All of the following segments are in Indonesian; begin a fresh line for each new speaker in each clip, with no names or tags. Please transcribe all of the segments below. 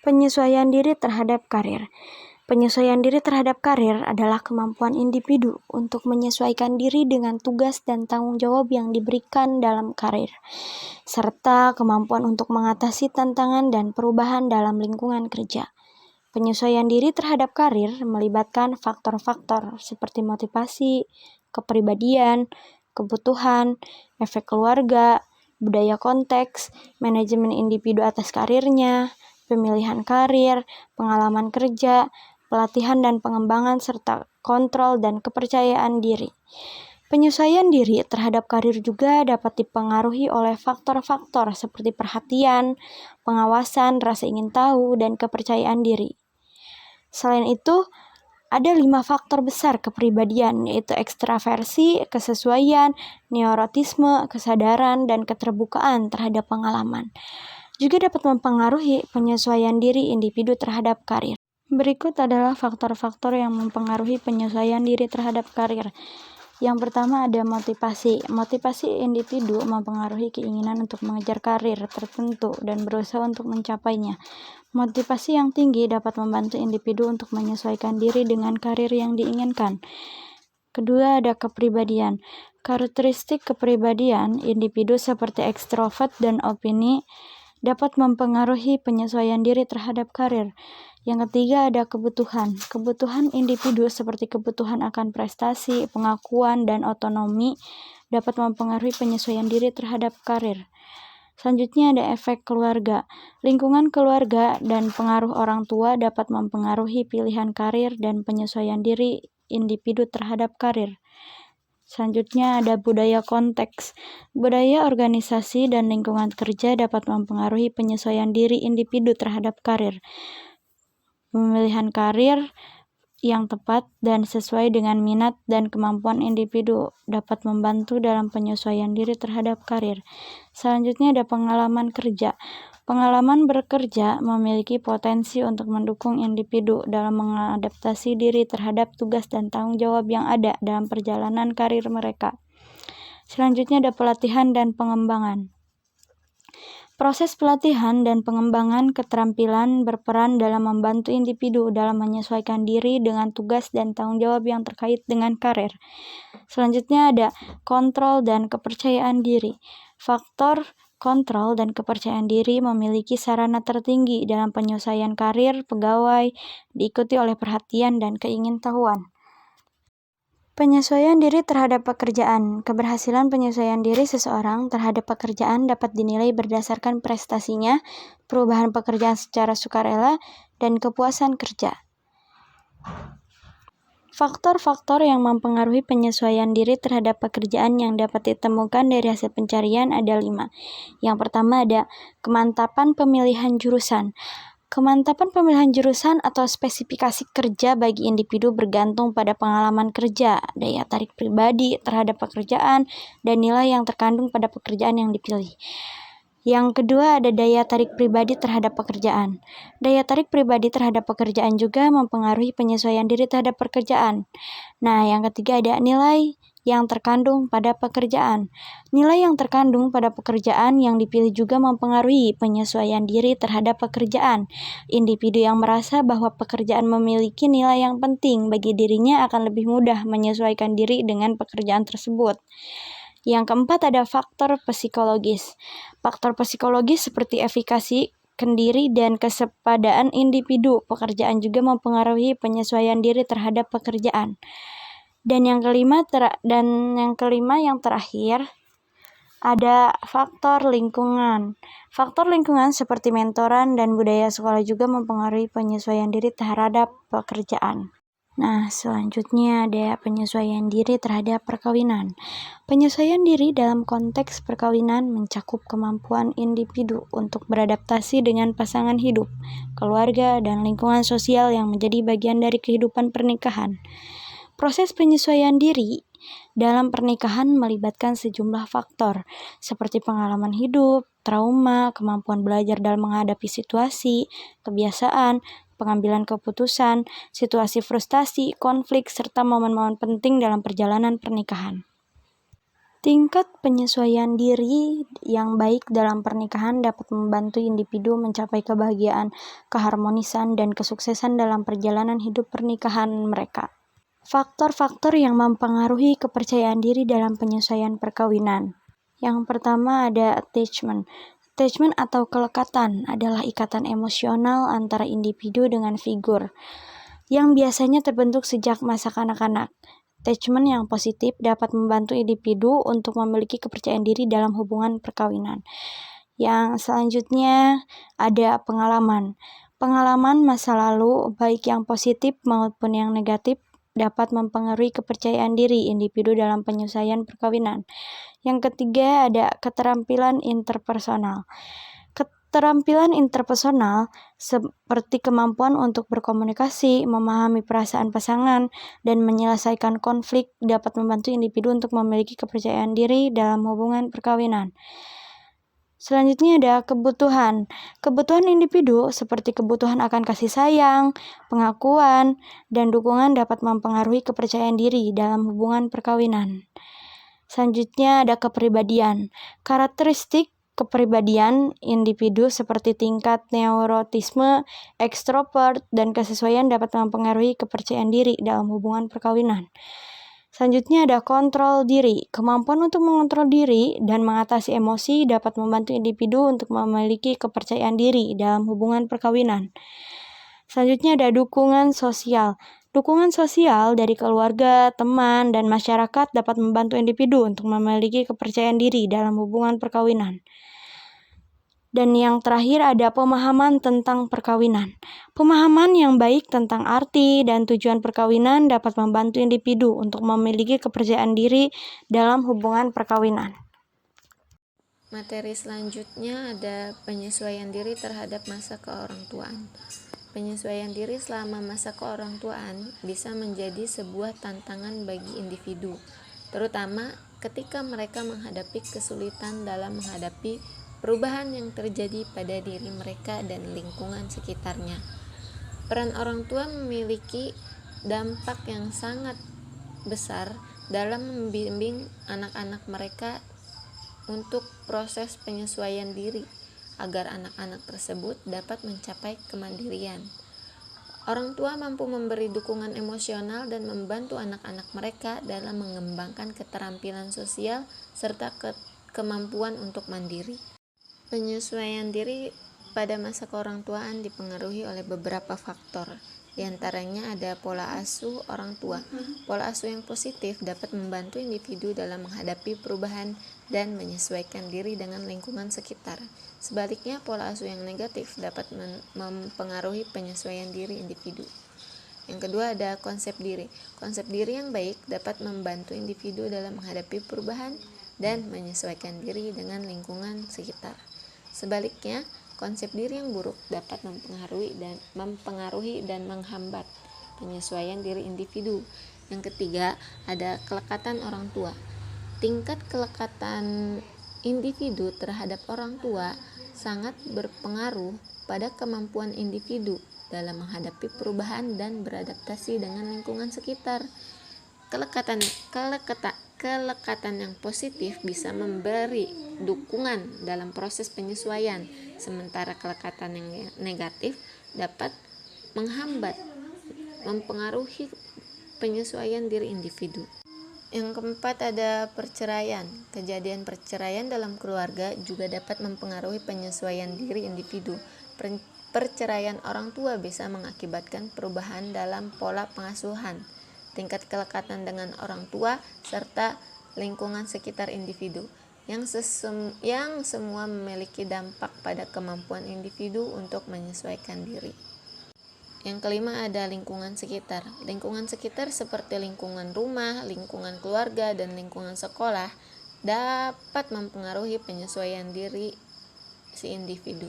Penyesuaian diri terhadap karir. Penyesuaian diri terhadap karir adalah kemampuan individu untuk menyesuaikan diri dengan tugas dan tanggung jawab yang diberikan dalam karir, serta kemampuan untuk mengatasi tantangan dan perubahan dalam lingkungan kerja. Penyesuaian diri terhadap karir melibatkan faktor-faktor seperti motivasi, kepribadian, kebutuhan, efek keluarga, budaya konteks, manajemen individu atas karirnya, pemilihan karir, pengalaman kerja, pelatihan dan pengembangan, serta kontrol dan kepercayaan diri. Penyesuaian diri terhadap karir juga dapat dipengaruhi oleh faktor-faktor seperti perhatian, pengawasan, rasa ingin tahu, dan kepercayaan diri. Selain itu, ada 5 faktor besar kepribadian, yaitu ekstraversi, kesesuaian, neurotisme, kesadaran, dan keterbukaan terhadap pengalaman. Juga dapat mempengaruhi penyesuaian diri individu terhadap karir. Berikut adalah faktor-faktor yang mempengaruhi penyesuaian diri terhadap karir. Yang pertama ada motivasi. Motivasi individu mempengaruhi keinginan untuk mengejar karir tertentu dan berusaha untuk mencapainya. Motivasi yang tinggi dapat membantu individu untuk menyesuaikan diri dengan karir yang diinginkan. Kedua ada kepribadian. Karakteristik kepribadian individu seperti ekstrovert dan opini dapat mempengaruhi penyesuaian diri terhadap karir. Yang ketiga ada kebutuhan. Kebutuhan individu seperti kebutuhan akan prestasi, pengakuan, dan otonomi dapat mempengaruhi penyesuaian diri terhadap karir. Selanjutnya ada efek keluarga. Lingkungan keluarga dan pengaruh orang tua dapat mempengaruhi pilihan karir dan penyesuaian diri individu terhadap karir. Selanjutnya ada budaya konteks. Budaya organisasi dan lingkungan kerja dapat mempengaruhi penyesuaian diri individu terhadap karir. Pemilihan karir yang tepat dan sesuai dengan minat dan kemampuan individu dapat membantu dalam penyesuaian diri terhadap karir. Selanjutnya ada pengalaman kerja. Pengalaman bekerja memiliki potensi untuk mendukung individu dalam mengadaptasi diri terhadap tugas dan tanggung jawab yang ada dalam perjalanan karir mereka. Selanjutnya ada pelatihan dan pengembangan. Proses pelatihan dan pengembangan keterampilan berperan dalam membantu individu dalam menyesuaikan diri dengan tugas dan tanggung jawab yang terkait dengan karir. Selanjutnya ada kontrol dan kepercayaan diri. Faktor kontrol dan kepercayaan diri memiliki sarana tertinggi dalam penyelesaian karir pegawai, diikuti oleh perhatian dan keingintahuan. Penyesuaian diri terhadap pekerjaan. Keberhasilan penyesuaian diri seseorang terhadap pekerjaan dapat dinilai berdasarkan prestasinya, perubahan pekerjaan secara sukarela, dan kepuasan kerja. Faktor-faktor yang mempengaruhi penyesuaian diri terhadap pekerjaan yang dapat ditemukan dari hasil pencarian ada 5. Yang pertama ada kemantapan pemilihan jurusan. Kemantapan pemilihan jurusan atau spesifikasi kerja bagi individu bergantung pada pengalaman kerja, daya tarik pribadi terhadap pekerjaan, dan nilai yang terkandung pada pekerjaan yang dipilih. Yang kedua ada daya tarik pribadi terhadap pekerjaan. Daya tarik pribadi terhadap pekerjaan juga mempengaruhi penyesuaian diri terhadap pekerjaan. Nah, yang ketiga ada nilai yang terkandung pada pekerjaan. Nilai yang terkandung pada pekerjaan yang dipilih juga mempengaruhi penyesuaian diri terhadap pekerjaan. Individu yang merasa bahwa pekerjaan memiliki nilai yang penting bagi dirinya akan lebih mudah menyesuaikan diri dengan pekerjaan tersebut. Yang keempat ada faktor psikologis. Faktor psikologis seperti efikasi, kendiri, dan kesepadaan individu pekerjaan juga mempengaruhi penyesuaian diri terhadap pekerjaan. Dan yang kelima yang terakhir ada faktor lingkungan. Faktor lingkungan seperti mentoran dan budaya sekolah juga mempengaruhi penyesuaian diri terhadap pekerjaan. Nah, selanjutnya ada penyesuaian diri terhadap perkawinan. Penyesuaian diri dalam konteks perkawinan mencakup kemampuan individu untuk beradaptasi dengan pasangan hidup, keluarga, dan lingkungan sosial yang menjadi bagian dari kehidupan pernikahan. Proses penyesuaian diri dalam pernikahan melibatkan sejumlah faktor, seperti pengalaman hidup, trauma, kemampuan belajar dalam menghadapi situasi, kebiasaan, pengambilan keputusan, situasi frustasi, konflik, serta momen-momen penting dalam perjalanan pernikahan. Tingkat penyesuaian diri yang baik dalam pernikahan dapat membantu individu mencapai kebahagiaan, keharmonisan, dan kesuksesan dalam perjalanan hidup pernikahan mereka. Faktor-faktor yang mempengaruhi kepercayaan diri dalam penyesuaian perkawinan. Yang pertama ada attachment. Attachment atau kelekatan adalah ikatan emosional antara individu dengan figur yang biasanya terbentuk sejak masa kanak-kanak. Attachment yang positif dapat membantu individu untuk memiliki kepercayaan diri dalam hubungan perkawinan. Yang selanjutnya ada pengalaman. Pengalaman masa lalu, baik yang positif maupun yang negatif, dapat mempengaruhi kepercayaan diri individu dalam penyelesaian perkawinan. Yang ketiga ada keterampilan interpersonal. Keterampilan interpersonal seperti kemampuan untuk berkomunikasi, memahami perasaan pasangan, dan menyelesaikan konflik dapat membantu individu untuk memiliki kepercayaan diri dalam hubungan perkawinan. Selanjutnya ada kebutuhan. Kebutuhan individu seperti kebutuhan akan kasih sayang, pengakuan, dan dukungan dapat mempengaruhi kepercayaan diri dalam hubungan perkawinan. Selanjutnya ada kepribadian. Karakteristik kepribadian individu seperti tingkat neurotisme, ekstrovert, dan kesesuaian dapat mempengaruhi kepercayaan diri dalam hubungan perkawinan. Selanjutnya ada kontrol diri. Kemampuan untuk mengontrol diri dan mengatasi emosi dapat membantu individu untuk memiliki kepercayaan diri dalam hubungan perkawinan. Selanjutnya ada dukungan sosial. Dukungan sosial dari keluarga, teman, dan masyarakat dapat membantu individu untuk memiliki kepercayaan diri dalam hubungan perkawinan. Dan yang terakhir ada pemahaman tentang perkawinan. Pemahaman yang baik tentang arti dan tujuan perkawinan dapat membantu individu untuk memiliki kepercayaan diri dalam hubungan perkawinan.
Materi selanjutnya ada penyesuaian diri terhadap masa keorangtuaan. Penyesuaian diri selama masa keorangtuaan bisa menjadi sebuah tantangan bagi individu, terutama ketika mereka menghadapi kesulitan dalam menghadapi perubahan yang terjadi pada diri mereka dan lingkungan sekitarnya. Peran orang tua memiliki dampak yang sangat besar dalam membimbing anak-anak mereka untuk proses penyesuaian diri agar anak-anak tersebut dapat mencapai kemandirian. Orang tua mampu memberi dukungan emosional dan membantu anak-anak mereka dalam mengembangkan keterampilan sosial serta kemampuan untuk mandiri. Penyesuaian diri pada masa keorangtuaan dipengaruhi oleh beberapa faktor. Di antaranya ada pola asuh orang tua. Pola asuh yang positif dapat membantu individu dalam menghadapi perubahan dan menyesuaikan diri dengan lingkungan sekitar. Sebaliknya, pola asuh yang negatif dapat mempengaruhi penyesuaian diri individu. Yang kedua ada konsep diri. Konsep diri yang baik dapat membantu individu dalam menghadapi perubahan dan menyesuaikan diri dengan lingkungan sekitar. Sebaliknya, konsep diri yang buruk dapat mempengaruhi dan menghambat penyesuaian diri individu. Yang ketiga, ada kelekatan orang tua. Tingkat kelekatan individu terhadap orang tua sangat berpengaruh pada kemampuan individu dalam menghadapi perubahan dan beradaptasi dengan lingkungan sekitar. Kelekatan yang positif bisa memberi dukungan dalam proses penyesuaian, sementara kelekatan yang negatif dapat menghambat, mempengaruhi penyesuaian diri individu. Yang keempat ada perceraian. Kejadian perceraian dalam keluarga juga dapat mempengaruhi penyesuaian diri individu. Perceraian orang tua bisa mengakibatkan perubahan dalam pola pengasuhan, tingkat kelekatan dengan orang tua, serta lingkungan sekitar individu, yang semua memiliki dampak pada kemampuan individu untuk menyesuaikan diri. Yang kelima ada lingkungan sekitar. Lingkungan sekitar seperti lingkungan rumah, lingkungan keluarga, dan lingkungan sekolah dapat mempengaruhi penyesuaian diri si individu.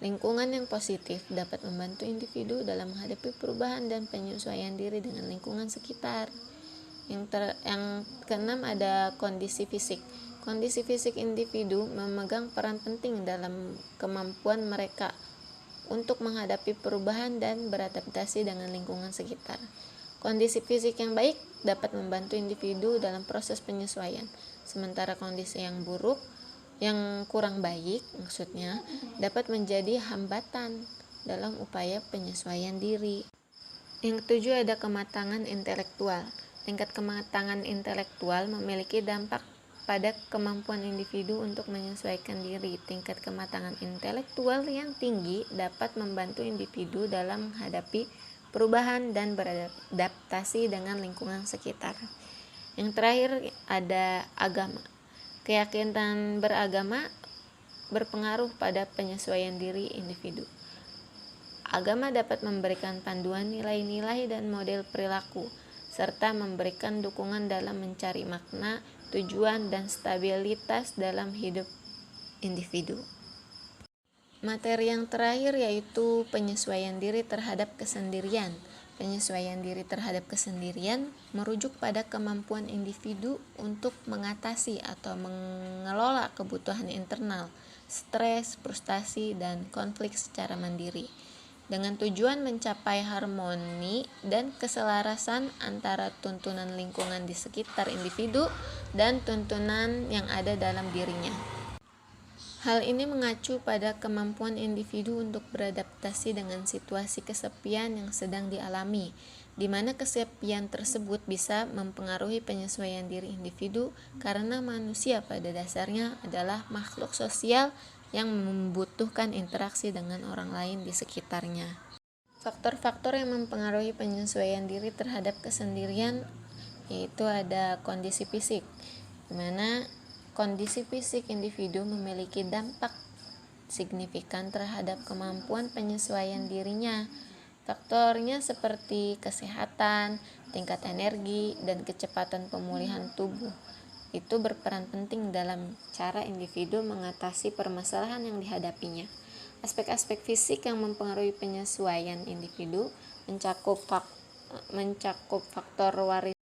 Lingkungan yang positif dapat membantu individu dalam menghadapi perubahan dan penyesuaian diri dengan lingkungan sekitar. Yang keenam ada kondisi fisik. Kondisi fisik individu memegang peran penting dalam kemampuan mereka untuk menghadapi perubahan dan beradaptasi dengan lingkungan sekitar. Kondisi fisik yang baik dapat membantu individu dalam proses penyesuaian. sementara kondisi yang buruk, yang kurang baik maksudnya, dapat menjadi hambatan dalam upaya penyesuaian diri. Yang ketujuh ada kematangan intelektual. Tingkat kematangan intelektual memiliki dampak pada kemampuan individu untuk menyesuaikan diri. Tingkat kematangan intelektual yang tinggi dapat membantu individu dalam menghadapi perubahan dan beradaptasi dengan lingkungan sekitar. Yang terakhir ada agama. Keyakinan beragama berpengaruh pada penyesuaian diri individu. Agama dapat memberikan panduan nilai-nilai dan model perilaku, serta memberikan dukungan dalam mencari makna, tujuan, dan stabilitas dalam hidup individu. Materi yang terakhir yaitu penyesuaian diri terhadap kesendirian. Penyesuaian diri terhadap kesendirian merujuk pada kemampuan individu untuk mengatasi atau mengelola kebutuhan internal, stres, frustasi, dan konflik secara mandiri, dengan tujuan mencapai harmoni dan keselarasan antara tuntunan lingkungan di sekitar individu dan tuntunan yang ada dalam dirinya. Hal ini mengacu pada kemampuan individu untuk beradaptasi dengan situasi kesepian yang sedang dialami, di mana kesepian tersebut bisa mempengaruhi penyesuaian diri individu karena manusia pada dasarnya adalah makhluk sosial yang membutuhkan interaksi dengan orang lain di sekitarnya. Faktor-faktor yang mempengaruhi penyesuaian diri terhadap kesendirian yaitu ada kondisi fisik, di mana kondisi fisik individu memiliki dampak signifikan terhadap kemampuan penyesuaian dirinya. Faktornya seperti kesehatan, tingkat energi, dan kecepatan pemulihan tubuh. Itu berperan penting dalam cara individu mengatasi permasalahan yang dihadapinya. Aspek-aspek fisik yang mempengaruhi penyesuaian individu mencakup faktor waris